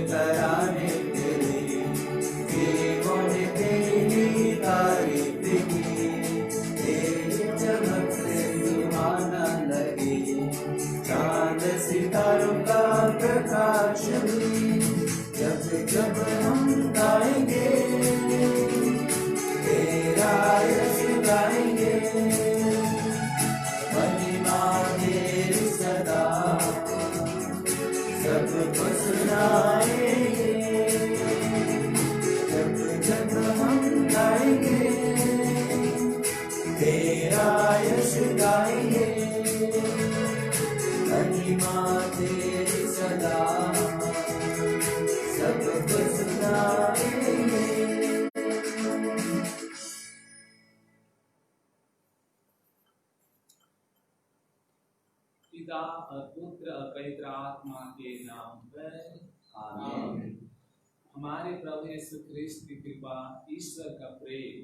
तराने तेरे, देवों ने तेरी तारीफ की, तेरी चमक से सुहाना लगे, चांद सितारों का प्रकाश भी, जब जब हम गाएंगे तेरा यश गाएंगे, महिमा तेरी सदा सबको सुनाएंगे, जब जब हम गाएंगे तेरा यश गाएंगे, महिमा तेरी सदा सबको सुनाएंगे। पिता और पुत्र और पवित्र आत्मा के नाम पर आमीन। हमारे प्रभु यीशु ख्रिस्त की कृपा, ईश्वर का प्रेम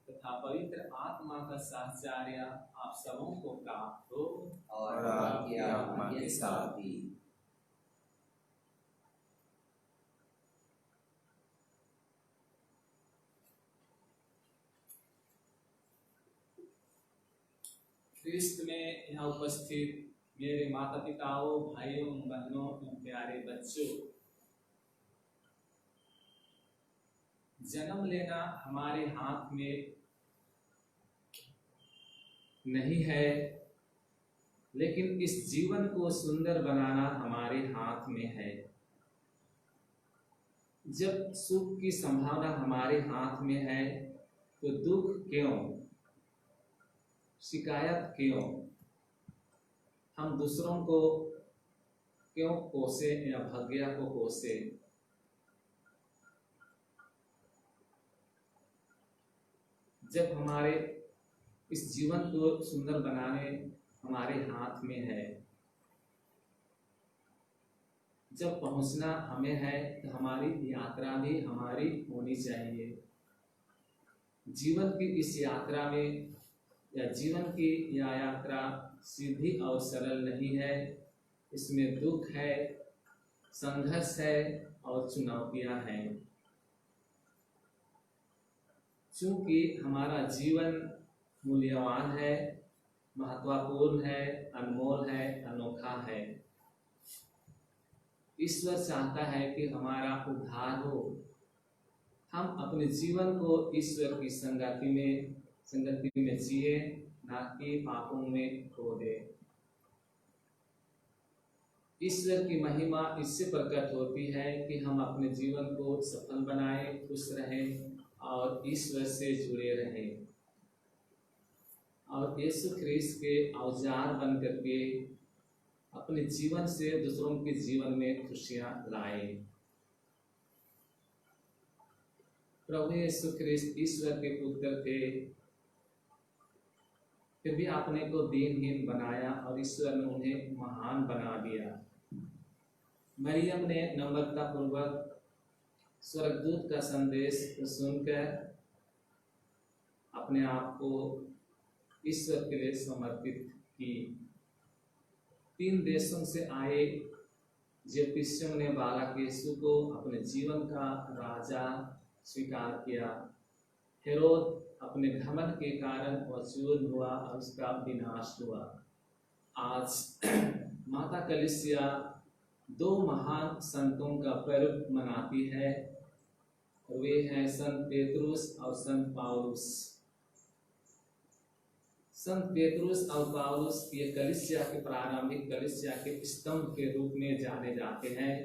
तथा पवित्र आत्मा का साहचर्य आप सबों को प्राप्त हो और आपकी आत्मा के साथ ही। ख्रिस्त में यहाँ उपस्थित मेरे माता पिताओं, भाइयों, बहनों, प्यारे बच्चों, जन्म लेना हमारे हाथ में नहीं है, लेकिन इस जीवन को सुंदर बनाना हमारे हाथ में है। जब सुख की संभावना हमारे हाथ में है तो दुख क्यों, शिकायत क्यों, हम दूसरों को क्यों कोसे या भाग्य को कोसे। जब हमारे इस जीवन को सुंदर बनाने हमारे हाथ में है, जब पहुंचना हमें है तो हमारी यात्रा भी हमारी होनी चाहिए। जीवन की इस यात्रा में या जीवन की यह यात्रा सीधी और सरल नहीं है, इसमें दुख है, संघर्ष है और चुनौतियां हैं। चूंकि हमारा जीवन मूल्यवान है, महत्वपूर्ण है, अनमोल है, अनोखा है। ईश्वर चाहता है कि हमारा उद्धार हो, हम अपने जीवन को ईश्वर की संगति में जिए, ना कि पापों में खो दे। ईश्वर की महिमा इससे प्रकट होती है कि हम अपने जीवन को सफल बनाएं, खुश रहें और ईश्वर से जुड़े रहें और यीशु ख्रिस्त के औजार बन करके अपने जीवन से दूसरों के जीवन में खुशियां लाएं। प्रभु यीशु ख्रिस्त ईश्वर के पुत्र थे, फिर भी आपने को दीनहीन बनाया और ईश्वर ने उन्हें महान बना दिया। मरियम ने नम्रता पूर्वक स्वर्गदूत का संदेश सुनकर अपने आप को ईश्वर के लिए समर्पित की। 3 देशों से आए ज्योतिषियों ने बालक यीशु को अपने जीवन का राजा स्वीकार किया। हेरोद अपने घमंड के कारण वह चूर हुआ और उसका विनाश हुआ। आज माता कलीसिया 2 महान संतों का पर्व मनाती है, वे हैं संत पेतरुस और संत पौलुस। संत पेतरुस और पौलुस ये कलीसिया के प्रारंभिक कलीसिया के स्तंभ के रूप में जाने जाते हैं।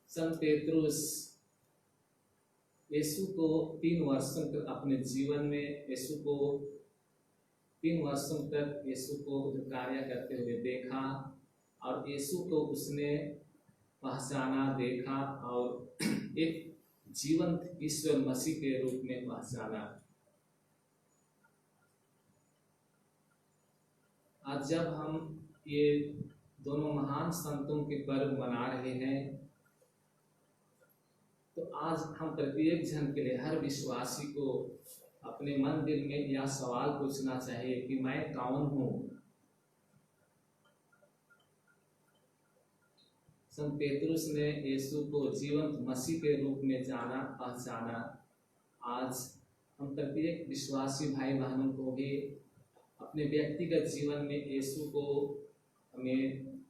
संत पेतरुस यीशु को 3 वर्षों तक अपने जीवन में यीशु को 3 वर्षों तक यीशु को कार्य करते हुए देखा और यीशु को उसने पहचाना, देखा और एक जीवंत ईश्वर मसीह के रूप में पहचाना। आज जब हम ये दोनों महान संतों के पर्व मना रहे हैं तो आज हम प्रत्येक जन के लिए, हर विश्वासी को अपने मन दिल में यह सवाल पूछना चाहिए कि मैं कौन हूँ। संत पेतरुस ने यीशु को जीवंत मसीह के रूप में जाना पहचाना। आज हम प्रत्येक विश्वासी भाई बहनों को भी अपने व्यक्तिगत जीवन में यीशु को हमें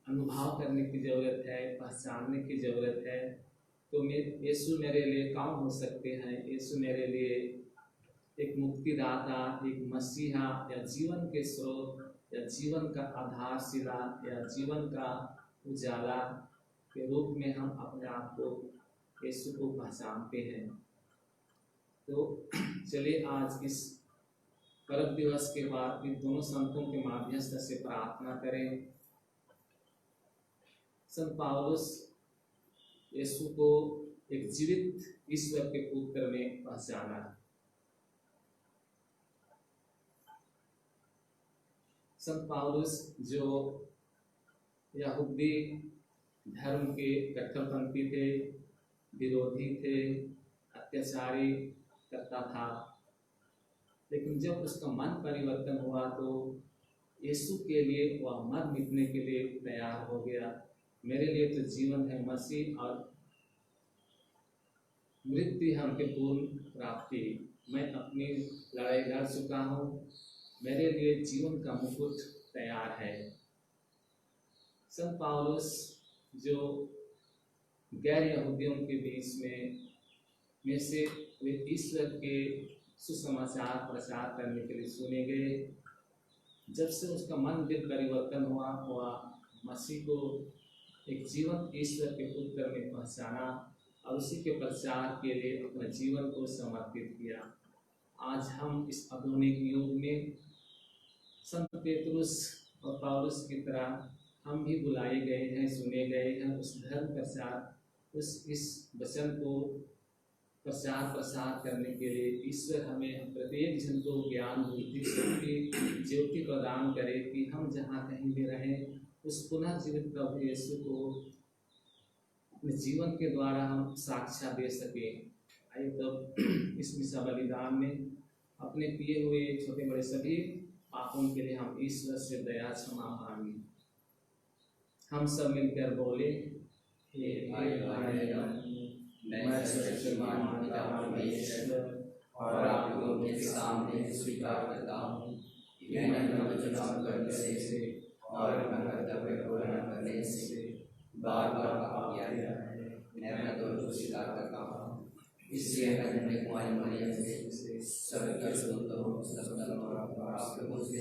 अनुभव करने की ज़रूरत है, पहचानने की ज़रूरत है। तो यीशु मेरे लिए कौन हो सकते हैं? यीशु मेरे लिए एक मुक्तिदाता, एक मसीहा या जीवन के स्रोत या जीवन का आधारशिला या जीवन का उजाला के रूप में हम अपने आप को यीशु को पहचानते हैं। तो चलिए आज इस पर्व दिवस के बाद इन दोनों संतों के माध्यस्थ से प्रार्थना करें। संत पौलुस यीशु को एक जीवित ईश्वर के पुत्र में पहचाना। संत पौलुस जो यहूदी धर्म के कट्टरपंथी थे, विरोधी थे, अत्याचारी करता था, लेकिन जब उसका मन परिवर्तन हुआ तो यीशु के लिए वह मर मिटने के लिए तैयार हो गया। मेरे लिए तो जीवन है मसीह और मृत्यु है उनके पूर्ण प्राप्ति। मैं अपनी लड़ाई लड़ चुका हूँ, मेरे लिए जीवन का मुकुट तैयार है। संत पौलुस जो गैर यहूदियों के बीच में से वे ईश्वर के सुसमाचार प्रचार करने के लिए चुने गए। जब से उसका मन दिल परिवर्तन हुआ, वह मसीह को एक जीवंत ईश्वर के पुत्र में पहचाना और उसी के प्रचार के लिए अपने जीवन को समर्पित किया। आज हम इस आधुनिक युग में संत पेतरुस और पौलुस की तरह हम भी बुलाए गए हैं, चुने गए हैं उस धर्म प्रचार, इस वचन को प्रचार प्रसार करने के लिए। ईश्वर हमें प्रत्येक जन को ज्ञान, बुद्धि, शक्ति, ज्योति प्रदान करे कि हम जहाँ कहीं भी रहें उस पुनः जीवित प्रभु यीशु को अपने जीवन के द्वारा हम साक्ष्य दे सकें। आइए तब इस मिसा बलिदान में अपने किए हुए छोटे बड़े सभी पापों के लिए हम ईश्वर से दया क्षमा मांगे। हम सब मिलकर बोले, हे मैं सर्वशक्तिमान पिता परमेश्वर और आप लोगों के सामने स्वीकार करता हूँ कि मैंने वचन करने से और कर्तव्य को न करने से बार बार पाप किया है। मैं अपना दोष स्वीकार करता हूँ, इसलिए मैं अपने कुमारी मरियम से सबके स्तोत्र हो सबका और आपके मुझ से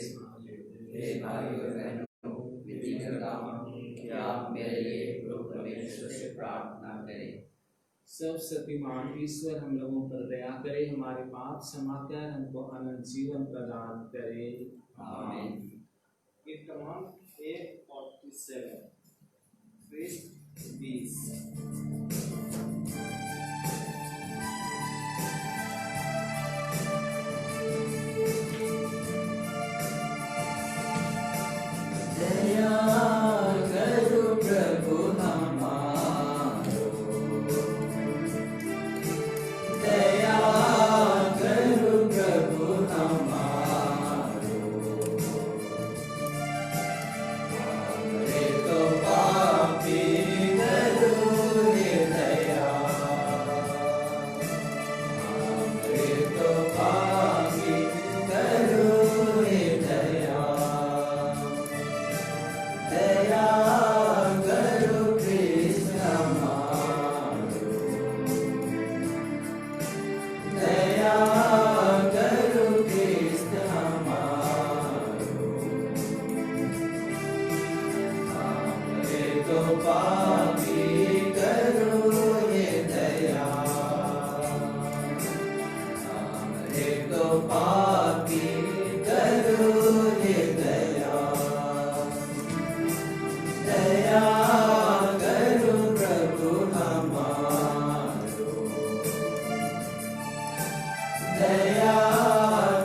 हे भाई और बहनों विनती करता हूँ कि आप मेरे लिए प्रभु परमेश्वर से प्रार्थना करें। सब शक्तिमान ईश्वर हम लोगों पर दया करे, हमारे पाप क्षमा कर हमको अनंत जीवन प्रदान करे। आमीन। कीर्तन 147 20। दया करो प्रभु हमारो, दया करो प्रभु हमारो। हमरे तो पापी करो हे दया, हमरे तो पापी करो हे दया। दया करो कृष्ण हमारो, दया करो कृष्ण हमारो। हमरे तो पापी करो ये दया, हमरे तो पापी करो ये दया। दया करो प्रभु हमारो, दया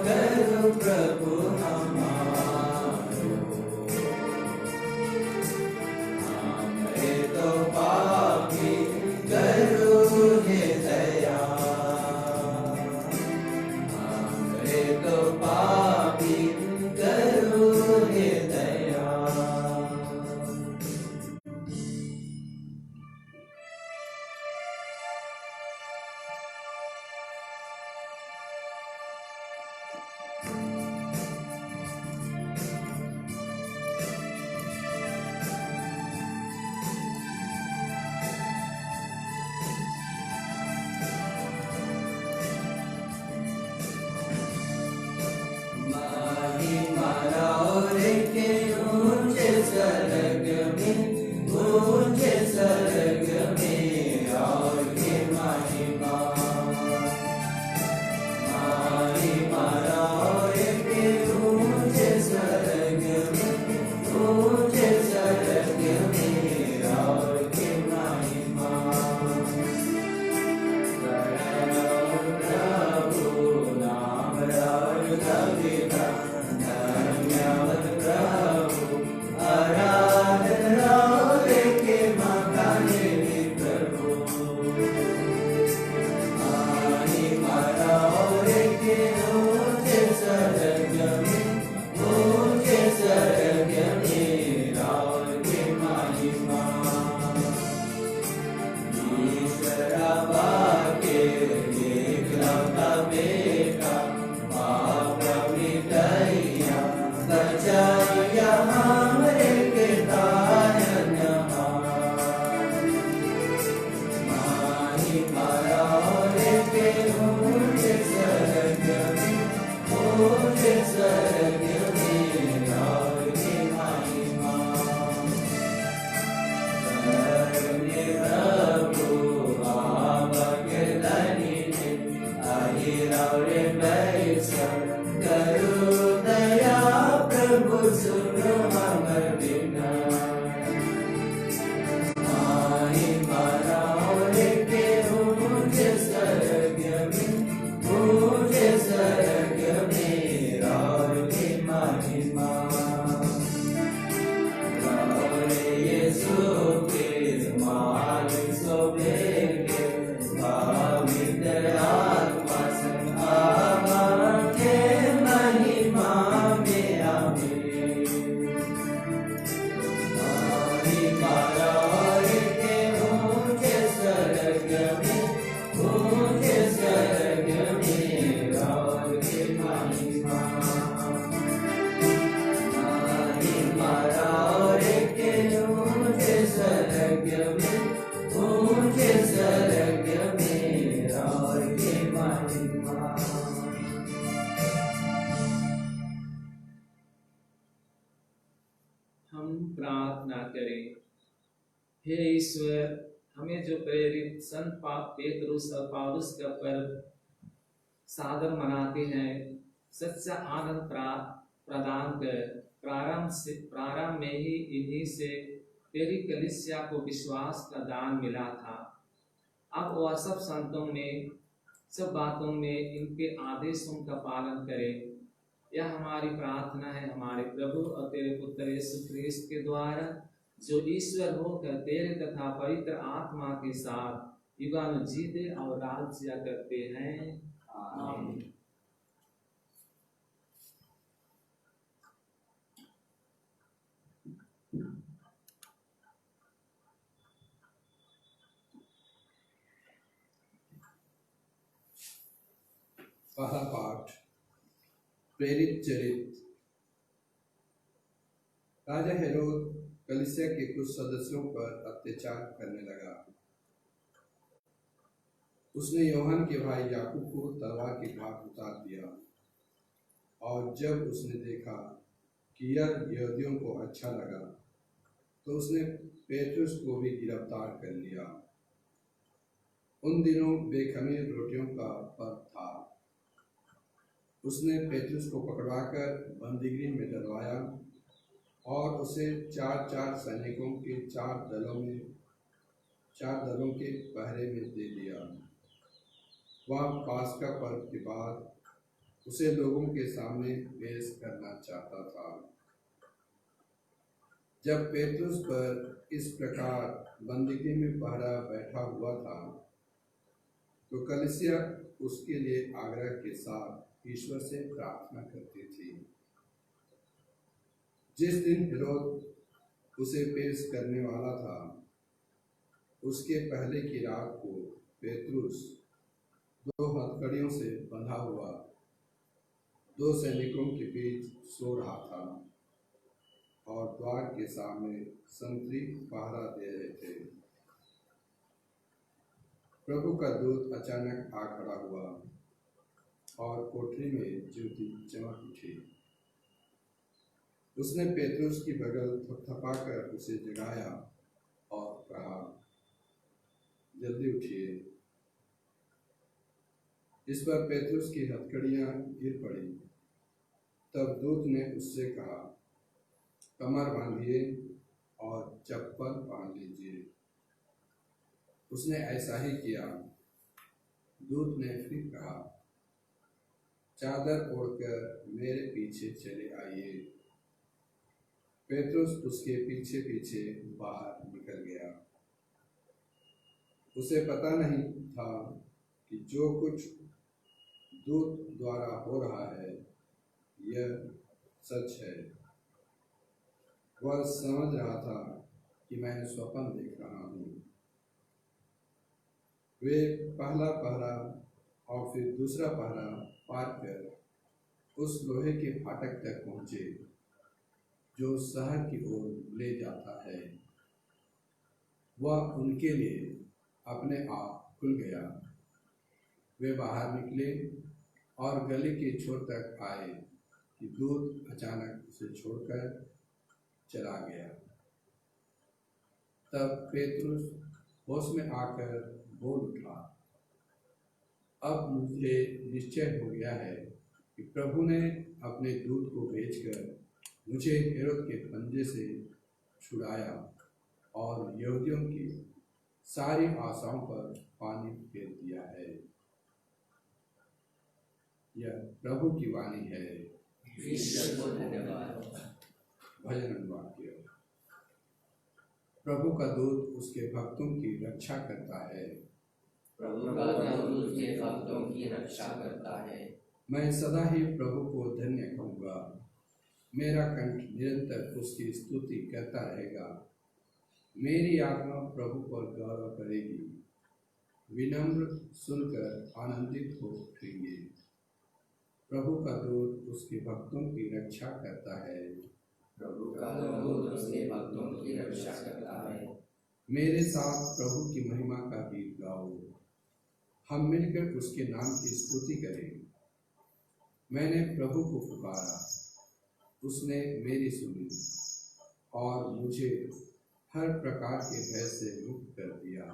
करो प्रभु हमारो। हमरे तो पापी करो हे दया, हमरे तो पापी करो हे दया। ऊंचे स्वर्ग में और की महिमा महिमा और के ऊंचे स्वर्ग में ऊंचे स्वर्ग में और की महिमा प्रभु नाम और कविता धन्यवाद प्रभु आराधना और के मकाने प्रभु महिमा और के ऊंचे स्वर्ग में ऊंचे स्वर्ग में और के महिमा ईश्वर बाके एकलौता बेटा पाप मिटाइया बचाइया हमरे के तारन महिमा और के ऊंचे स्वर्ग में ऊंचे स्वर्ग में और के महिमा करने प्रभु आवाके धनी आई रौरे बैसा करो दया प्रभु सुनो हमर बिना महिमा और के ऊंचे स्वर्ग में ऊंचे स्वर्ग में और के महिमा यीशु के मालिक सोबेगे पवित्र आत्मा संग आवाके महिमा में आवे महिमा और के ऊंचे स्वर्ग में ऊंचे स्वर्ग में और के महिमा महिमा और के ऊंचे स्वर्ग में ऊंचे स्वर्ग में और के महिमा हम प्रार्थना करें। हे ईश्वर, हमें जो प्रेरित संत पेतरुस और पौलुस का पर्व सादर मनाते हैं, सच्चा आनंद प्रदान कर प्रारंभ में ही इन्हीं से तेरी कलीसिया को विश्वास का दान मिला था। अब वह सब संतों में सब बातों में इनके आदेशों का पालन करें। यह हमारी प्रार्थना है हमारे प्रभु और तेरे पुत्र यीशु ख्रीस्त के द्वारा, जो ईश्वर होकर तेरे तथा पवित्र आत्मा के साथ युगानु जीते और राज्य करते हैं। आमीन। पहला पाठ प्रेरित चरित्र। राजा हेरोद कलीसिया के कुछ सदस्यों पर अत्याचार करने लगा। उसने यूहन्ना के भाई याकूब को तलवार की घात उतार दिया, और जब उसने देखा कि यह यहूदियों को अच्छा लगा, तो उसने पेट्रुस को भी गिरफ्तार कर लिया। उन दिनों बेखमीर रोटियों का पर्व था। उसने पेट्रुस को पकड़वाकर बंदीगृह में डलवाया और उसे चार सैनिकों के चार दलों के पहरे में दे दिया। वह पास्का पर्व के बाद उसे लोगों के सामने पेश करना चाहता था। जब पेट्रुस पर इस प्रकार बंदीगृह में पहरा बैठा हुआ था, तो कलीसिया उसके लिए आग्रह के साथ ईश्वर से प्रार्थना करती थी। जिस दिन हेरोद उसे पेश करने वाला था, उसके पहले की रात को पेट्रुस दो हथकड़ियों से बंधा हुआ दो सैनिकों के बीच सो रहा था और द्वार के सामने संतरी पहरा दे रहे थे। प्रभु का दूत अचानक आ खड़ा हुआ और कोठरी में ज्योति चमक उठी। उसने पेट्रुस की बगल थपथपाकर उसे जगाया जल्दी उठिए। इस पर पेतरुस की हथकड़ियां गिर पड़ी। तब दूत ने उससे कहा, कमर बांधिए और चप्पल पहन लीजिए। उसने ऐसा ही किया। दूत ने फिर कहा, चादर ओढ़कर मेरे पीछे चले आइए। पेतरुस उसके पीछे पीछे बाहर निकल गया। उसे पता नहीं था कि जो कुछ दूत द्वारा हो रहा है यह सच है। वह समझ रहा था कि मैं स्वप्न देख रहा हूँ। वे पहला पहरा और फिर दूसरा पहरा पार कर उस लोहे के फाटक तक पहुंचे जो शहर की ओर ले जाता है। वह उनके लिए अपने आप खुल गया। वे बाहर निकले और गली के छोर तक आए कि दूत अचानक उसे छोड़कर चला गया। तब पेतरुस होश में आकर बोल उठा, अब मुझे निश्चय हो गया है कि प्रभु ने अपने दूत को भेजकर मुझे हेरोद के पंजे से छुड़ाया और यहूदियों की सारी आशाओं पर पानी फेर दिया है। यह प्रभु की वाणी है। ईश्वर को धन्यवाद। भजन वाक्य। प्रभु का दूत उसके भक्तों की रक्षा करता है। प्रभु का दूत उसके भक्तों की रक्षा करता है। मैं सदा ही प्रभु को धन्य कहूँगा। मेरा कंठ निरंतर उसकी स्तुति करता रहेगा। मेरी आत्मा प्रभु पर गौरव करेगी। विनम्र सुनकर आनंदित हो उठेंगे। प्रभु का दूत उसके भक्तों की रक्षा करता है। प्रभु का दूत उसके भक्तों की रक्षा करता है। मेरे साथ प्रभु की महिमा का गीत गाओ। हम मिलकर उसके नाम की स्तुति करें। मैंने प्रभु को पुकारा, उसने मेरी सुनी और मुझे हर प्रकार के भय से मुक्त कर दिया।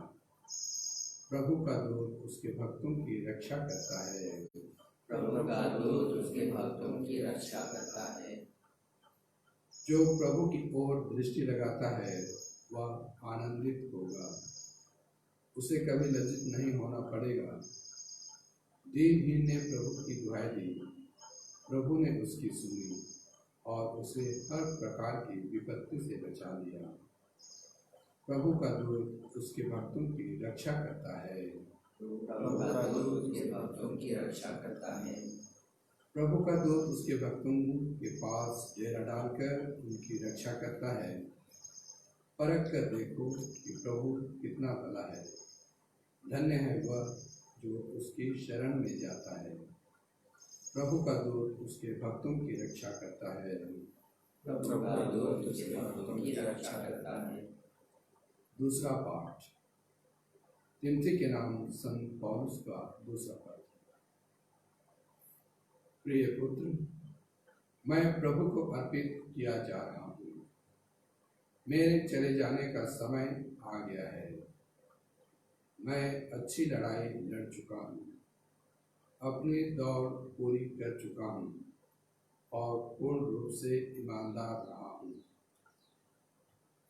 प्रभु का दूत उसके भक्तों की रक्षा करता है। प्रभु का दूत उसके भक्तों की रक्षा करता है। जो प्रभु की ओर दृष्टि लगाता है वह आनंदित होगा। उसे कभी लज्जित नहीं होना पड़ेगा। दीनहीन ने प्रभु की दुहाई दी, प्रभु ने उसकी सुनी और उसे हर प्रकार की विपत्ति से बचा लिया। प्रभु का दूत उसके भक्तों की रक्षा करता है। प्रभु का दूत उसके भक्तों की रक्षा करता है। प्रभु का दूत उसके भक्तों के पास डेरा डालकर उनकी रक्षा करता है। परख कर देखो कि प्रभु कितना भला है। धन्य है वह जो उसकी शरण में जाता है। प्रभु का दूत उसके भक्तों की रक्षा करता है। प्रभु का दूत उसके भक्तों की रक्षा करता है। दूसरा पाठ। तिमोथी के नाम संत पौलुस का दूसरा पत्र। प्रिय पुत्र, मैं प्रभु को अर्पित किया जा रहा हूँ। मेरे चले जाने का समय आ गया है। मैं अच्छी लड़ाई लड़ चुका हूँ, अपनी दौड़ पूरी कर चुका हूँ और पूर्ण रूप से ईमानदार रहा हूँ।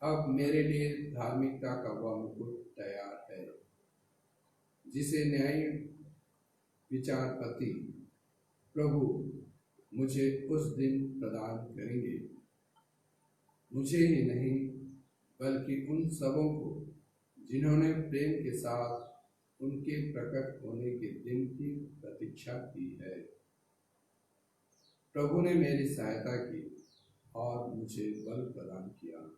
अब मेरे लिए धार्मिकता का वह मुकुट तैयार है जिसे न्यायी विचारपति प्रभु मुझे उस दिन प्रदान करेंगे। मुझे ही नहीं बल्कि उन सबों को जिन्होंने प्रेम के साथ उनके प्रकट होने के दिन की प्रतीक्षा की है। प्रभु ने मेरी सहायता की और मुझे बल प्रदान किया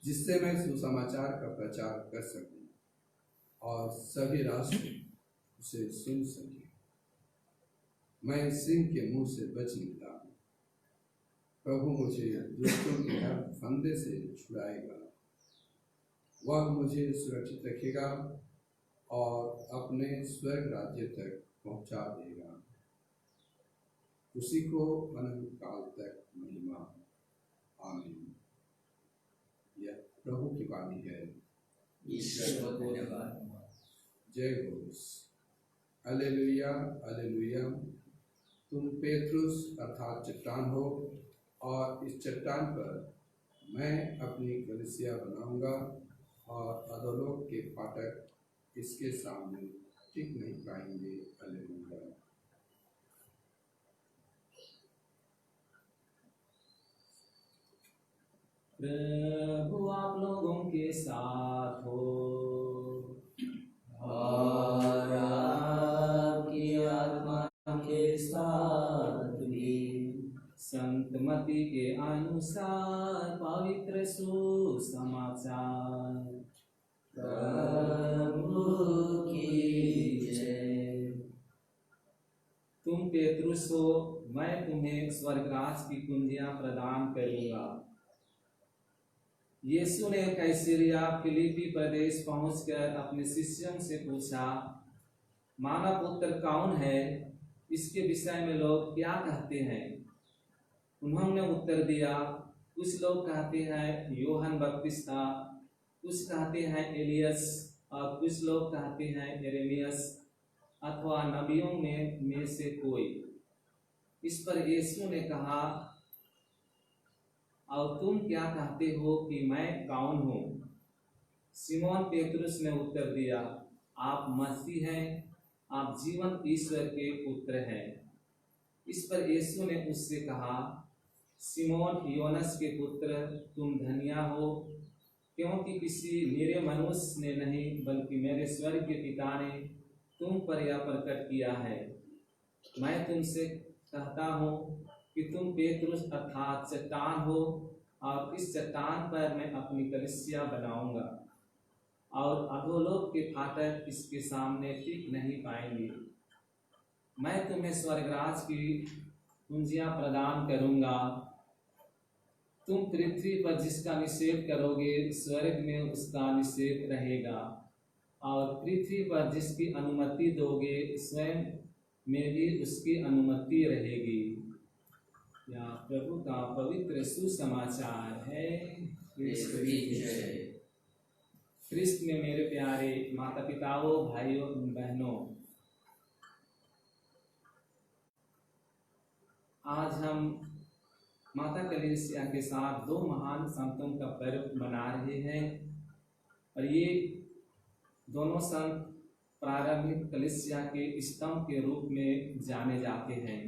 जिससे मैं सुसमाचार का प्रचार कर सकूं और सभी राष्ट्र उसे सुन सके। मैं सिंह के मुंह से बच निकला। प्रभु मुझे दुष्टों के हर फंदे से छुड़ाएगा। वह मुझे सुरक्षित रखेगा और अपने स्वर्ग राज्य तक पहुंचा देगा। उसी को अनंत काल तक महिमा। आमीन। यह प्रभु की वाणी है। ईश्वर को धन्यवाद। जय घोष। Hallelujah hallelujah. तुम पेत्रुस अर्थात चट्टान हो, और इस चट्टान पर मैं अपनी कलीसिया बनाऊंगा, और अधोलोक के फाटक इसके सामने टिक नहीं पाएंगे। हालेलुया। प्रभु आप लोगों के साथ हो, और आपकी आत्मा के साथ भी। संत मत्ती के अनुसार पवित्र सुसमाचार। प्रभु की जय। तुम पेत्रुस हो, मैं तुम्हें स्वर्गराज की कुंजियां प्रदान करूंगा। यीशु ने कैसरिया फिलिपी प्रदेश पहुंचकर अपने शिष्यों से पूछा, मानव पुत्र कौन है? इसके विषय में लोग क्या कहते हैं? उन्होंने उत्तर दिया, कुछ लोग कहते हैं यूहन्ना बपतिस्ता, कुछ कहते हैं एलियस, और कुछ लोग कहते हैं यिर्मयाह अथवा नबियों में से कोई। इस पर यीशु ने कहा, और तुम क्या कहते हो कि मैं कौन हूँ? सिमोन पेतरुस ने उत्तर दिया, आप मसीह हैं, आप जीवंत ईश्वर के पुत्र हैं। इस पर यीशु ने उससे कहा, सिमोन योनस के पुत्र, तुम धन्या हो, क्योंकि किसी मेरे मनुष्य ने नहीं बल्कि मेरे स्वर्ग के पिता ने तुम पर यह प्रकट किया है। मैं तुमसे कहता हूँ कि तुम पेतरुस अर्थात चट्टान हो, और इस चट्टान पर मैं अपनी कलीसिया बनाऊंगा, और अधोलोक के फाटक इसके सामने टिक नहीं पाएंगे। मैं तुम्हें स्वर्गराज की कुंजियां प्रदान करूंगा। तुम पृथ्वी पर जिसका निषेध करोगे, स्वर्ग में उसका निषेध रहेगा, और पृथ्वी पर जिसकी अनुमति दोगे, स्वयं में भी उसकी अनुमति रहेगी। या प्रभु का पवित्र सुसमाचार है। ईश्वर की जय। ख्रिस्त में मेरे प्यारे माता पिताओं, भाइयों बहनों, आज हम माता कलीसिया के साथ दो महान संतों का पर्व मना रहे हैं, और ये दोनों संत प्रारंभिक कलीसिया के स्तंभ के रूप में जाने जाते हैं।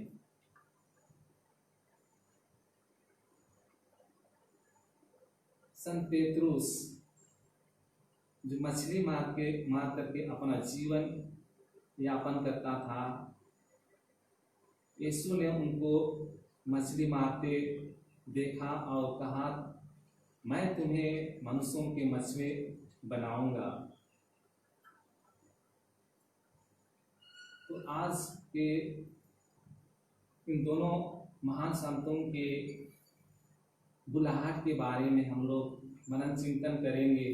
संत पेतरुस जो मछली मार करके अपना जीवन यापन करता था, यीशु ने उनको मछली मारते देखा और कहा, मैं तुम्हें मनुष्यों के मछली बनाऊंगा। तो आज के इन दोनों महान संतों के बुलाहट के बारे में हम लोग मनन चिंतन करेंगे।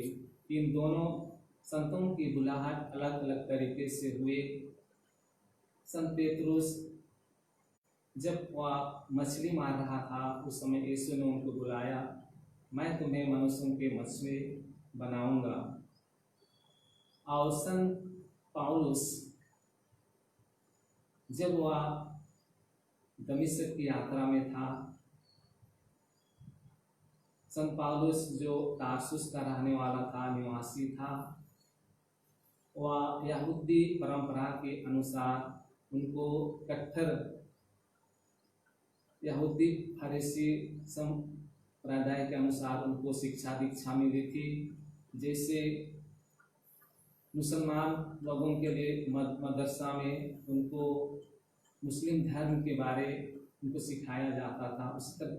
इन दोनों संतों की बुलाहट अलग अलग तरीके से हुए। संत पेतरुस जब वह मछली मार रहा था, उस समय यीशु ने उनको बुलाया, मैं तुम्हें मनुष्यों के मछली बनाऊंगा। और संत पौलुस जब वह दमिश्क की यात्रा में था, संत पौलुस जो तारसुस का रहने वाला था, निवासी था, वह यहूदी परंपरा के अनुसार उनको कट्टर यहूदी फरीसी संप्रदाय के अनुसार उनको शिक्षा दीक्षा मिली थी। जैसे मुसलमान लोगों के लिए मदरसा में उनको मुस्लिम धर्म के बारे उनको सिखाया जाता था,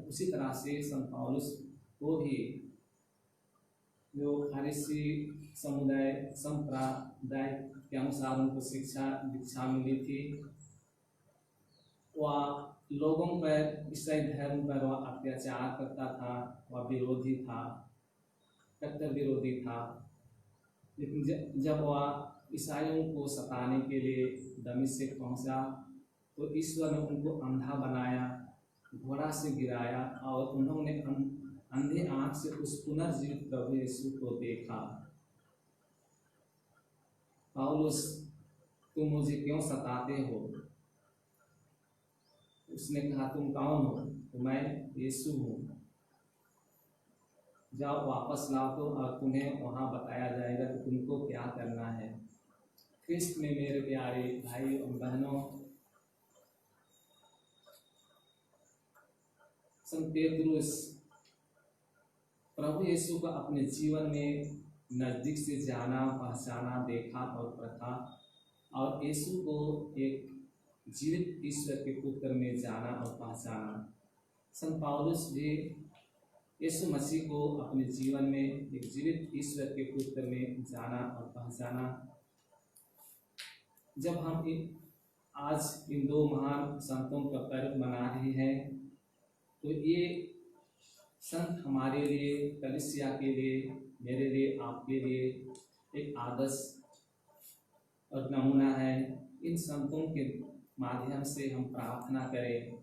उसी तरह से संत पौलुस को भी जो फरीसी समुदाय संप्रदाय के अनुसार उनको शिक्षा दीक्षा मिली थी। वह लोगों पर, ईसाई धर्म पर वह अत्याचार करता था, वह विरोधी था, कट्टर विरोधी था। लेकिन जब वह ईसाइयों को सताने के लिए दमिश्क पहुंचा, तो ईश्वर ने उनको अंधा बनाया, घोड़ा से गिराया, और उन्होंने अंधे आंख से उस पुनर्जीवित प्रभु यीशु को देखा। पौलुस, तुम मुझे क्यों सताते हो? उसने कहा, तुम कौन हो? तो मैं यीशु हूँ। जाओ वापस लाओ तो और तुम्हें वहाँ बताया जाएगा कि तुमको क्या करना है। ख्रिस्त में मेरे प्यारे भाई और बहनों, संत पेतरुस प्रभु यीशु का अपने जीवन में नजदीक से जाना, पहचाना, देखा और परखा, और यीशु को एक जीवित ईश्वर के पुत्र में जाना और पहचाना। संत पौलुस भी यीशु मसीह को अपने जीवन में एक जीवित ईश्वर के पुत्र में जाना और पहचाना। जब हम आज इन दो महान संतों का पर्व मना रहे हैं, तो ये संत हमारे लिए, कलीसिया के लिए, मेरे लिए, आपके लिए एक आदर्श और नमूना है। इन संतों के माध्यम से हम प्रार्थना करें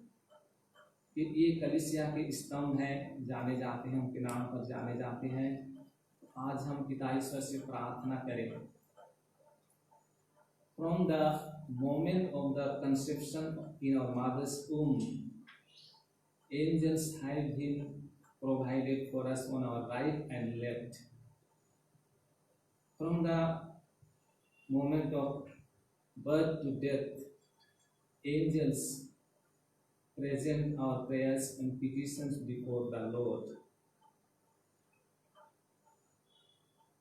कि ये कलीसिया के स्तंभ हैं, जाने जाते हैं, उनके नाम पर जाने जाते हैं। आज हम पिता ईश्वर से प्रार्थना करें। From the moment of the conception in our mother's womb, angels have been provided for us on our right and left. From the moment of birth to death, angels present our prayers and petitions before the Lord.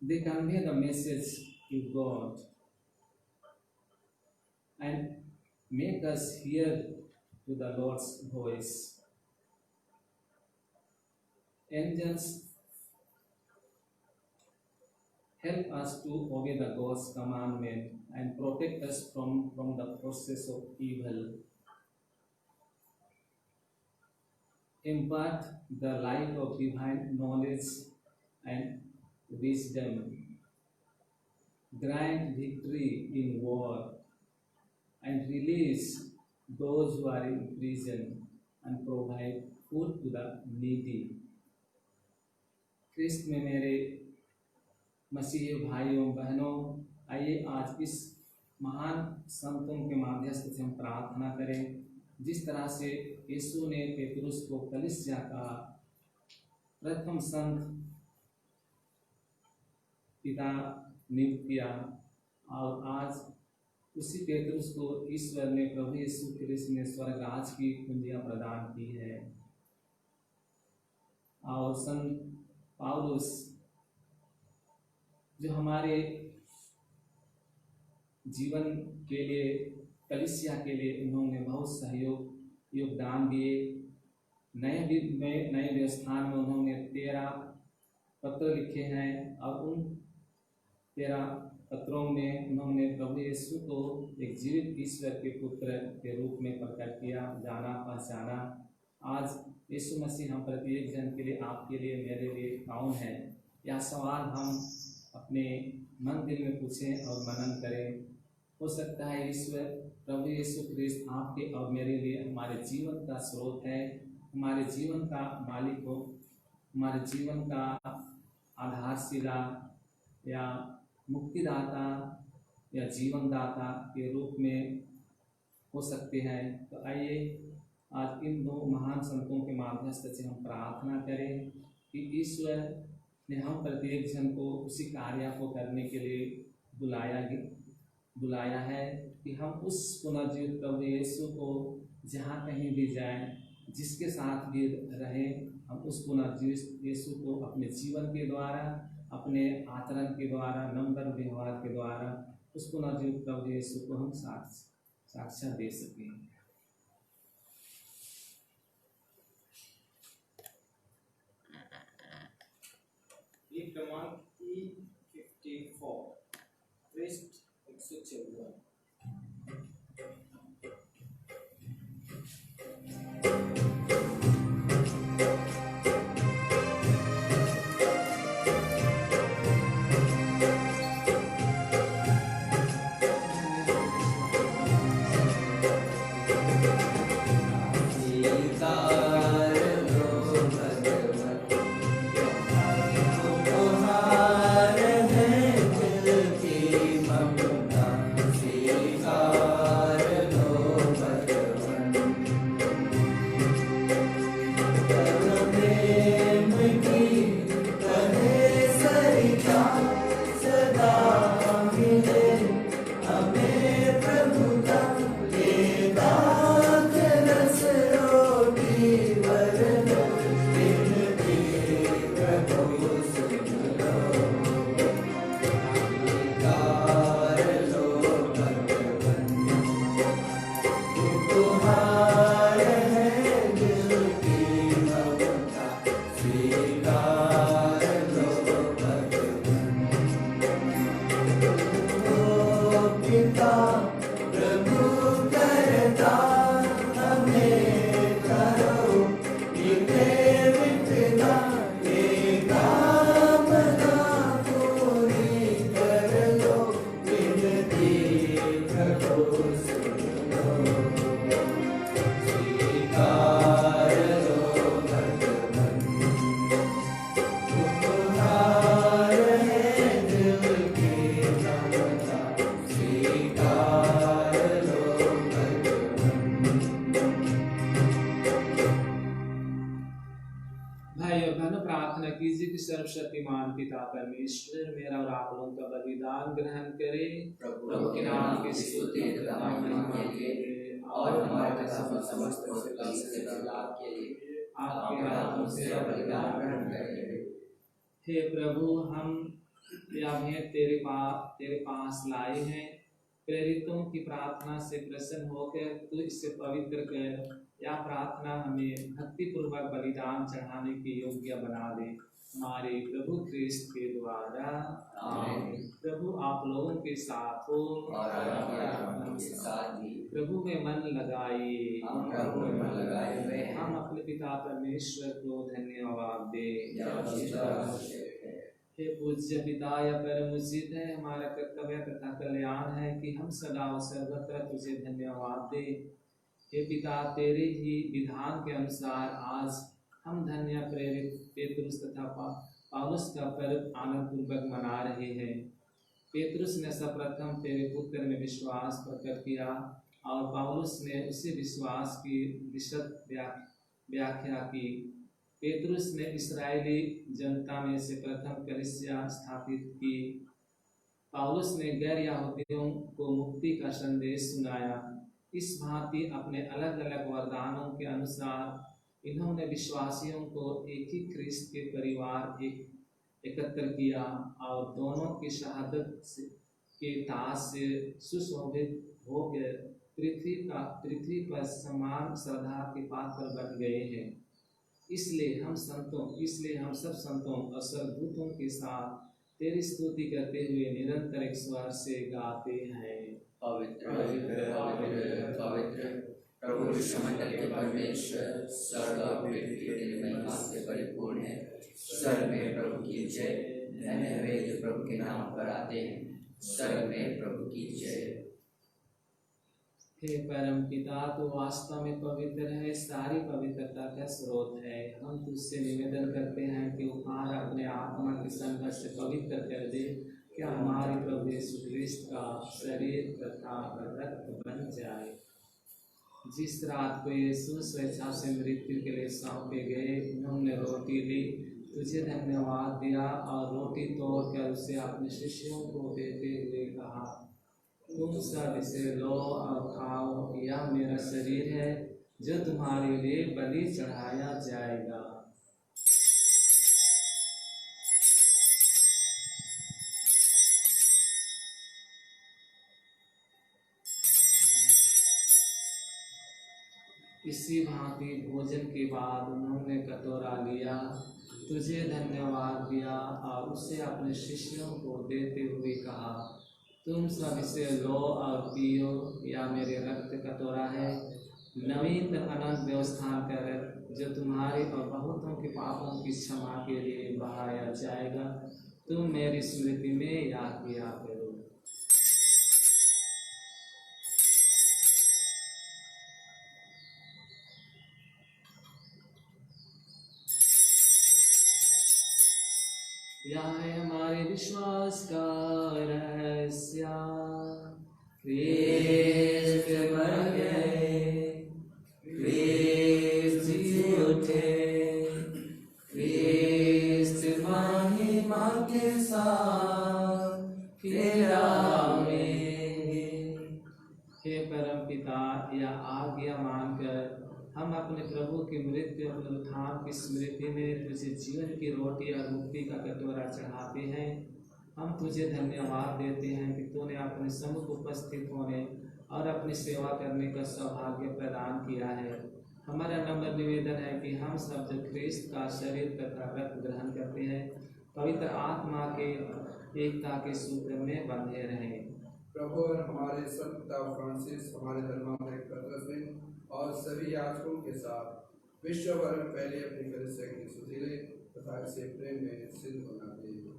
They convey the message to God and make us hear to the Lord's voice. Angels help us to obey the God's commandment and protect us from the process of evil. Impart the light of divine knowledge and wisdom. Grant victory in war and release those who are in prison and provide food to the needy. ख्रिस्त में मेरे मसीही भाइयों बहनों, आइए आज इस महान संतों के माध्यम से हम प्रार्थना करें। जिस तरह से यीशु ने पेतरुस को कलीसिया का प्रथम संत पिता नियुक्त किया, और आज उसी पेतरुस को ईश्वर ने, प्रभु यीशु क्रिस्त ने स्वर्गराज की कुंजियां प्रदान की है। और संत पौलुस जो हमारे जीवन के लिए, कलीसिया के लिए उन्होंने बहुत सहयोग योगदान दिए। नए व्यवस्थान में उन्होंने 13 पत्र लिखे हैं, और उन 13 पत्रों में उन्होंने प्रभु यीशु को एक जीवित ईश्वर के पुत्र के रूप में प्रकट किया, जाना, पहचाना। आज यीशु मसीह हम प्रत्येक जन के लिए, आपके लिए, मेरे लिए कौन है? यह सवाल हम अपने मन दिल में पूछें और मनन करें। हो सकता है ईश्वर प्रभु यीशु क्रिस्त आपके और मेरे लिए हमारे जीवन का स्रोत है, हमारे जीवन का मालिक हो, हमारे जीवन का आधारशिला या मुक्तिदाता या जीवनदाता के रूप में हो सकते हैं। तो आइए आज इन दो महान संतों के माध्यम से हम प्रार्थना करें कि ईश्वर ने हम प्रत्येक जन को उसी कार्य को करने के लिए बुलाया है कि हम उस पुनर्जीवित प्रभु यीशु को जहाँ कहीं भी जाएं, जिसके साथ भी रहें, हम उस पुनर्जीवित यीशु को अपने जीवन के द्वारा, अपने आचरण के द्वारा, नम्र व्यवहार के द्वारा उस पुनर्जीवित प्रभु यीशु को हम साक्षात दे सकें। क्रमांक E54 पृष्ठ 114। हम सर्वशक्तिमान पिता परमेश्वर मेरा और आप लोगों का बलिदान ग्रहण करे। प्रभु के नाम की स्तुति तथा महिमा के लिए और हमारे तथा समस्त कलीसिया के लाभ के लिए आपके हाथों से बलिदान ग्रहण करेंगे। हे प्रभु, हम यह भेंट तेरे पास लाए हैं। प्रेरितों की प्रार्थना से प्रसन्न होकर तू इसे पवित्र कर। यह प्रार्थना हमें भक्ति पूर्वक बलिदान चढ़ाने के योग्य बना दे, हमारे प्रभु ख्रिस्त के द्वारा। आमीन। प्रभु आप लोगों के साथ हो और आपके आत्मा के साथ भी। प्रभु में मन लगाइए। हम प्रभु में मन लगाए हुए हैं। हम अपने पिता परमेश्वर को धन्यवाद दे। यह उचित और आवश्यक है। हे पूज्य पिता, यह परम उचित है, हमारा कर्तव्य तथा कल्याण है कि हम सदा और सर्वत्र तुझे धन्यवाद दे। हे पिता, तेरे ही विधान के अनुसार आज हम धन्य प्रेरित पेतरुस तथा पौलुस का पर्व आनंद पूर्वक मना रहे हैं। पेतरुस ने सर्वप्रथम तेरे पुत्र में विश्वास प्रकट किया और पौलुस ने उसी विश्वास की विशद व्याख्या की। पेतरुस ने इस्राएली जनता में से प्रथम कलीसिया स्थापित की। पौलुस ने गैर यहूदियों को मुक्ति का संदेश सुनाया। इस भांति अपने अलग अलग वरदानों के अनुसार इन्होंने विश्वासियों को एक ही ख्रिस्त के परिवार एकत्र किया और दोनों की शहादत के ताज से सुशोभित होकर पृथ्वी पर समान श्रद्धा के पात्र बन गए हैं। इसलिए हम सब संतों और स्वर्गदूतों के साथ तेरी स्तुति करते हुए निरंतर एक स्वर से गाते हैं। पवित्र पवित्र पवित्र पवित्र प्रभु विश्वमंडल के परमेश्वर, स्वर्ग और पृथ्वी तेरी महिमा से परिपूर्ण है। स्वर्ग में प्रभु की जय। धन्य वे जो प्रभु के नाम पर आते हैं। स्वर्ग में प्रभु की जय। हे परम पिता, तू वास्तव में पवित्र है, सारी पवित्रता का स्रोत है। हम तुझसे निवेदन करते हैं कि उपहार अपने आत्मा के संग से पवित्र कर दे, क्या हमारे प्रभु यीशु ख्रिस्त का शरीर तथा रक्त बन जाए। जिस रात को यीशु स्वेच्छा से मृत्यु के लिए सौंपे गए, उन्होंने रोटी ली, तुझे धन्यवाद दिया और रोटी तोड़कर उसे अपने शिष्यों को देते हुए कहा, तुम सब इसे लो और खाओ, यह मेरा शरीर है जो तुम्हारे लिए बलि चढ़ाया जाएगा। इसी भांति भोजन के बाद उन्होंने कटोरा लिया, तुझे धन्यवाद दिया और उसे अपने शिष्यों को देते हुए कहा, तुम सब इसे लो और पियो, यह मेरे रक्त कटोरा है, नवीन अनंत व्यवस्था कर जो तुम्हारे और बहुतों के पापों की क्षमा के लिए बहाया जाएगा। तुम मेरी स्मृति में याद किया करो। यह है हमारे विश्वास का रहस्य। ख्रिस्त मर गए, ख्रिस्त जी उठे, ख्रिस्त महिमा के साथ फिर आएंगे। हे परम पिता, यह आज्ञा मानकर हम अपने प्रभु की मृत्यु और पुनरुत्थान की स्मृति में तुझे जीवन की रोटी और मुक्ति का कटोरा चढ़ाते हैं। हम तुझे धन्यवाद देते हैं कि तूने अपने सम्मुख उपस्थित होने और अपनी सेवा करने का सौभाग्य प्रदान किया है। हमारा नम्र निवेदन है कि हम सब जो ख्रिस्त का शरीर तथा रक्त ग्रहण करते हैं, पवित्र आत्मा के एकता के सूत्र में बंधे रहें। प्रभु और हमारे संत पिता फ्रांसिस, हमारे धर्माध्यक्ष कतरस और सभी याजकों के साथ विश्व भर में पहले अपनी कलीसिया की सुधीले तथा इसे प्रेम में सिद्ध बनाते हैं।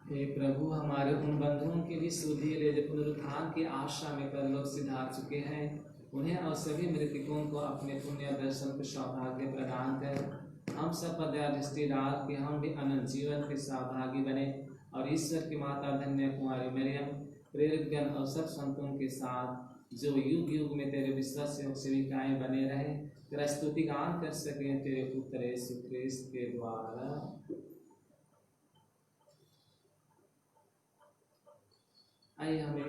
हे प्रभु, हमारे उन बंधुओं की भी सुधीले जो पुनरुत्थान की आशा में परलोक सिधार चुके हैं, उन्हें और सभी मृतकों को अपने पुण्य दर्शन को सौभाग्य प्रदान कर हम सब पर दया दृष्टि डाल कि हम भी अनंत जीवन के सहभागी बने और ईश्वर की माता धन्य कुमारी मरियम, प्रेरितगण और सब संतों के साथ जो युग युग में तेरे विश्वास सेविकाएं बने रहे, तेरा स्तुति गान कर सके तेरे पुत्र यीशु ख्रिस्त के द्वारा। आइए हमें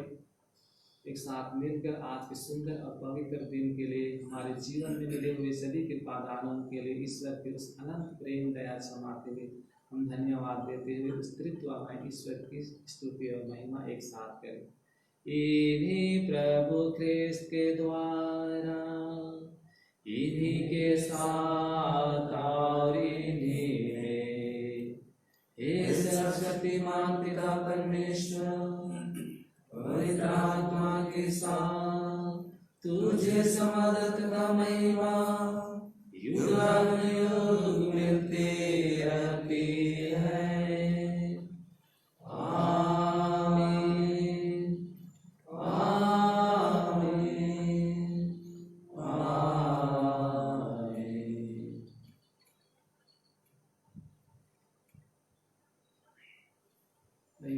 एक साथ मिलकर आज के सुंदर और पवित्र दिन के लिए, हमारे जीवन में मिले हुए सभी कृपा दानों के लिए ईश्वर के उस अनंत प्रेम दया क्षमा के लिए हम धन्यवाद देते हुए उस तृतीयमय ईश्वर की स्तुति और महिमा एक साथ करें। इन्हीं प्रभु ख्रिस्त के द्वारा, इन्हीं के साथ और इन्हीं में, हे सर्वशक्तिमान पिता परमेश्वर, पवित्र आत्मा के साथ तुझे समर्थ का महिमा युगानुयुग मिलते रहती है। आमीन, आमीन, आमीन।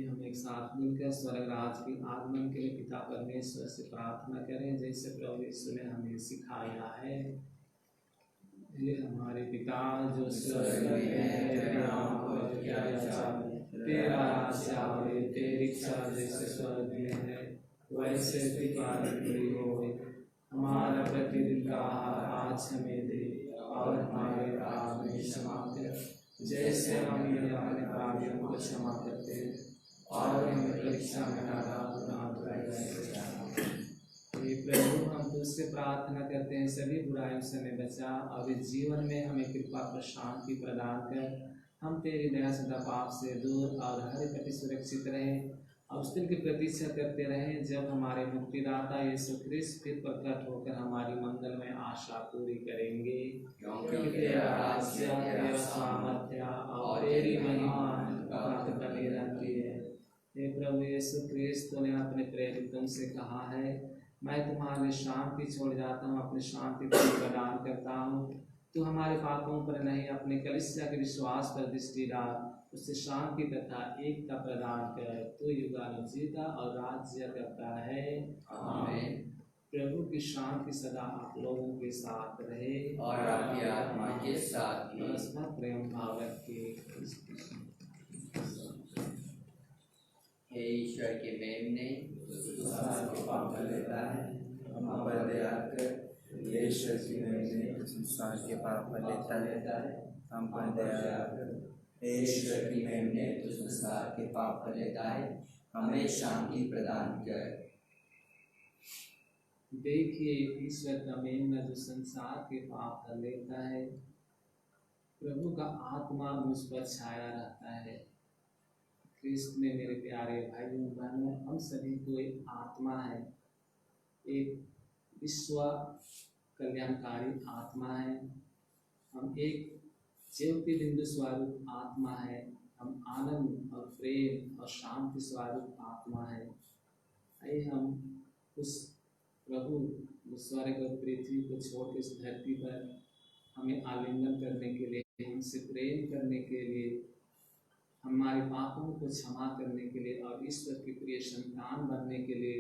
हम एक साथ मिलकर स्वर्ग राज के आगमन के लिए पिता परमेश्वर से प्रार्थना करें, जैसे प्रभु यीशु ने हमें सिखाया है। हे हमारे पिता जो स्वर्ग में है, तेरा नाम पवित्र किया जाए, तेरा राज्य आवे, तेरी इच्छा जैसे स्वर्ग में है वैसे पृथ्वी पर हो। हमारा प्रतिदिन का आहार आज हमें दे, और हमारे अपराध में क्षमा कर, जैसे हम अपने पापियों को क्षमा करते हैं, और हमें परीक्षा में न डालना। प्रभु हम तुझसे प्रार्थना करते हैं, सभी बुराइयों से हमें बचा, और इस जीवन में हमें कृपा और शांति प्रदान कर। हम तेरी दया सदा पाप से दूर और हर प्रति सुरक्षित रहें, और उस दिन की प्रतीक्षा करते रहें जब हमारे मुक्तिदाता यीशु ख्रिस्त फिर प्रकट होकर हमारी मंगलमय आशा पूरी करेंगे। क्योंकि तेरा राज्य, तेरा सामर्थ्य और तेरी महिमा बनी रहती है। हे प्रभु यीशु ख्रिस्त, तूने अपने प्रेरितों से कहा है, मैं तुम्हारे शांति छोड़ जाता हूँ, अपनी शांति को प्रदान करता हूँ। तू हमारे पापों पर नहीं, अपने कलीसिया के विश्वास पर दृष्टि डाल, उससे शांति तथा एकता प्रदान कर। तू युगानुजीता और राज्य करता है। आमीन। प्रभु की शांति सदा आप लोगों के साथ रहे, और आपकी आत्मा के साथ भी। परस्पर प्रेम भाव रखे। हे ईश्वर के मेमने, संसार को पाप कर लेता है, हम पर दया कर। हे ईश्वर के मेमने, संसार के पाप कर लेता है, हम पर दया कर। हे ईश्वर की मेमने, तू संसार के पाप कर लेता है, हमें शांति प्रदान कर। देखिए ईश्वर का मेमना जो संसार के पाप कर लेता है। प्रभु का आत्मा मुझ पर छाया रहता है। ख्रिस्त में मेरे प्यारे भाइयों बहनों, हम सभी को एक आत्मा है, एक विश्व कल्याणकारी आत्मा है। हम एक ज्योति बिंदु स्वरूप आत्मा है। हम आनंद और प्रेम और शांति स्वरूप आत्मा है। आइए हम उस प्रभु स्वर्ग और पृथ्वी को छोड़ के इस धरती पर हमें आलिंगन करने के लिए, हमसे प्रेम करने के लिए, हमारे पापों को क्षमा करने के लिए और ईश्वर की प्रिय संतान बनने के लिए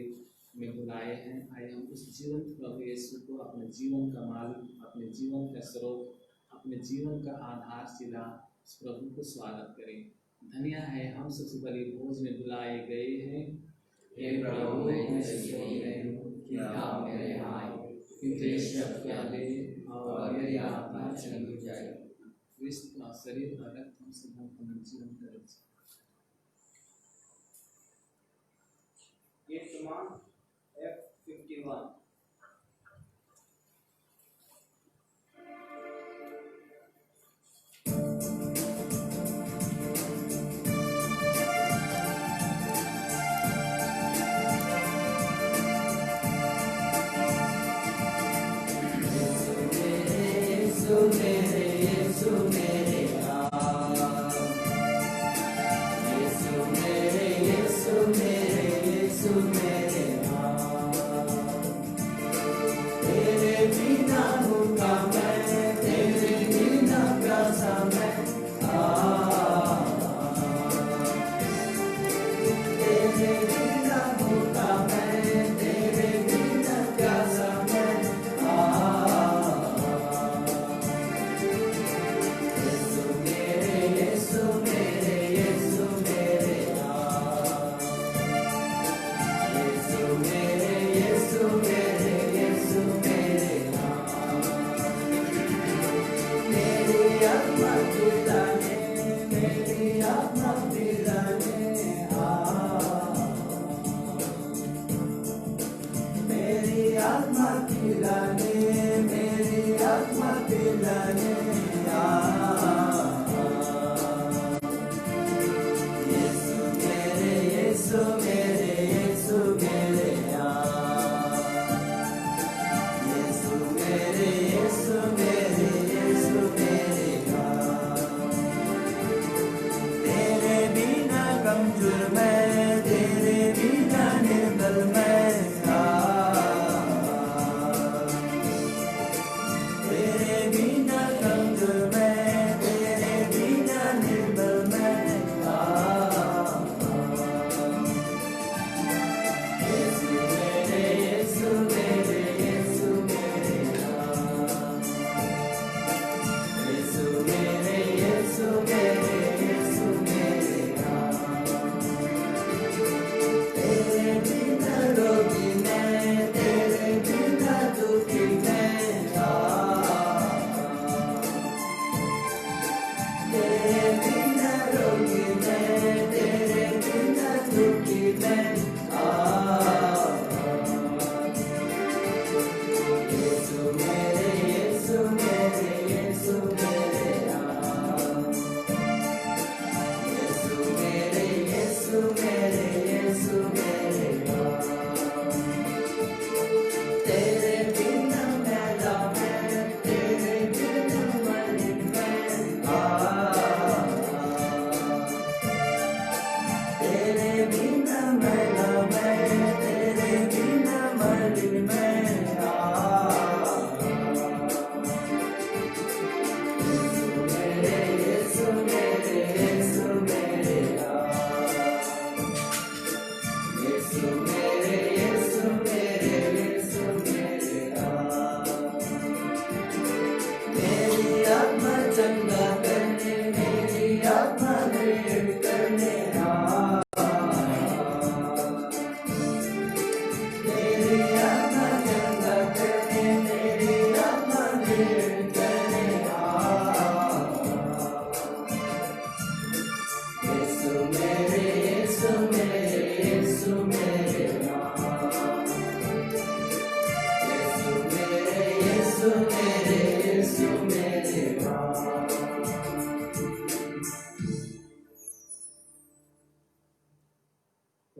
हमें बुलाए हैं। आइए हम उस जीवंत प्रभु यीशु को अपने जीवन का मालिक, अपने जीवन का स्रोत, अपने जीवन का आधारशिला उस प्रभु को स्वागत करें। धन्य है हम सबसे बड़ी भोज में बुलाए गए हैं। हे प्रभु, मैं इसलिए नहीं हूँ कि आप मेरे यहाँ आए, किंतु शब्द कह दे और मेरी आत्मा चली जाए। ख्रिस्त का शरीर और रक्त हम सबों को जीवन करें। ये तमाम F51 Yes,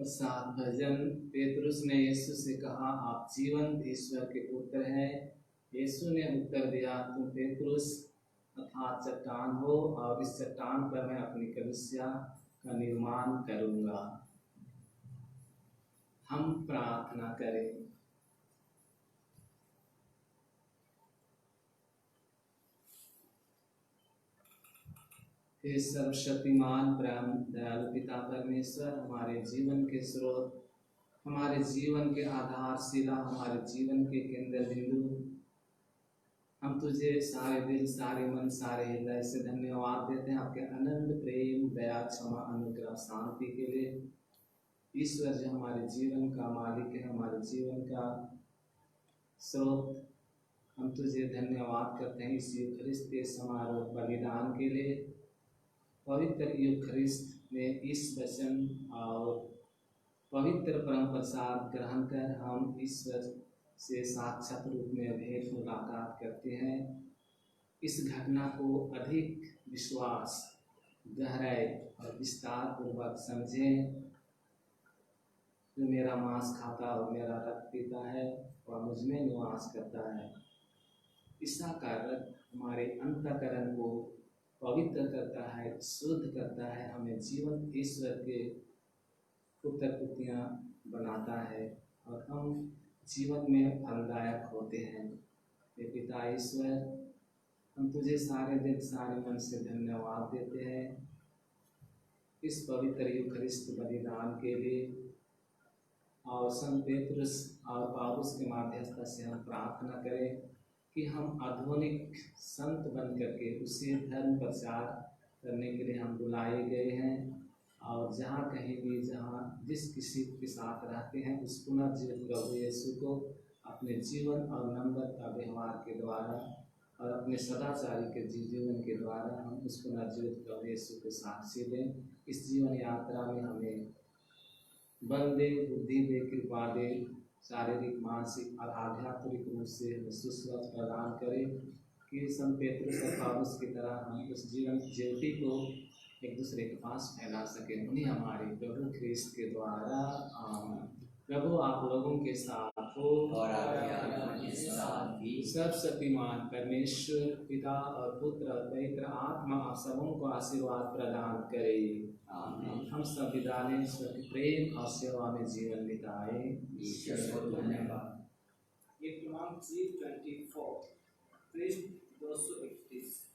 सात भजन। पेतरुस ने यीशु से कहा, आप जीवंत ईश्वर के पुत्र हैं। यीशु ने उत्तर दिया, तुम पेतरुस अर्थात चट्टान हो, और इस चट्टान पर मैं अपनी कलीसिया का निर्माण करूंगा। हम प्रार्थना करें। हे सर्वशक्तिमान परम दयालु पिता परमेश्वर, हमारे जीवन के स्रोत, हमारे जीवन के आधारशिला, हमारे जीवन के केंद्र बिंदु, हम तुझे सारे दिल, सारे मन, सारे हृदय से धन्यवाद देते हैं आपके अनंत प्रेम, दया, क्षमा, अनुग्रह, शांति के लिए। ईश्वर जो हमारे जीवन का मालिक है, हमारे जीवन का स्रोत, हम तुझे धन्यवाद करते हैं इस यूखरिस्त के समारोह बलिदान के लिए। पवित्र यूखरिस्त में इस वचन और पवित्र परम प्रसाद ग्रहण कर हम ईश्वर से साक्षात रूप में भेंट मुलाकात करते हैं। इस घटना को अधिक विश्वास, गहराई और विस्तार पूर्वक समझें। जो मेरा मांस खाता और मेरा रक्त पीता है वह मुझ में निवास करता है। इसका कारण हमारे अंतःकरण को पवित्र करता है, शुद्ध करता है, हमें जीवन ईश्वर के पुत्र पुत्रियां बनाता है और हम जीवन में फलदायक होते हैं। हे पिता ईश्वर, हम तुझे सारे दिल, सारे मन से धन्यवाद देते हैं इस पवित्र यूखरिस्त बलिदान के लिए। और संत पेतरुस और पौलुस के माध्यस्थता से हम प्रार्थना करें कि हम आधुनिक संत बन करके उसी धर्म प्रचार करने के लिए हम बुलाए गए हैं। और जहाँ कहीं भी, जहाँ जिस किसी के साथ रहते हैं, उस पुनर्जीवित प्रभु यीशु को अपने जीवन और नम्रता व्यवहार के द्वारा और अपने सदाचारी के जीवन के द्वारा हम उस पुनर्जीवित प्रभु यीशु के साक्षी दें। इस जीवन यात्रा में हमें बल दे, बुद्धि दे, कृपा दे, शारीरिक, मानसिक और आध्यात्मिक रूप से सुस्वस्थ प्रदान करें कि संत पेतरुस और पौलुस की तरह हम उस जीवन ज्योति को एक दूसरे के पास फैला सकें। उन्हीं हमारे प्रभु ख्रिस्त के द्वारा आमीन। प्रभु आप लोगों के साथ हो और आपके आत्मा के साथ भी। सर्वशक्तिमान परमेश्वर पिता और पुत्र और पवित्र आत्मा आप सबों को आशीर्वाद प्रदान करे। आमीन। हम सब विदा लें, ईश्वर के प्रेम और सेवा में जीवन बिताए। ईश्वर को धन्यवाद। ये इमाम 3:24 पृष्ठ 231।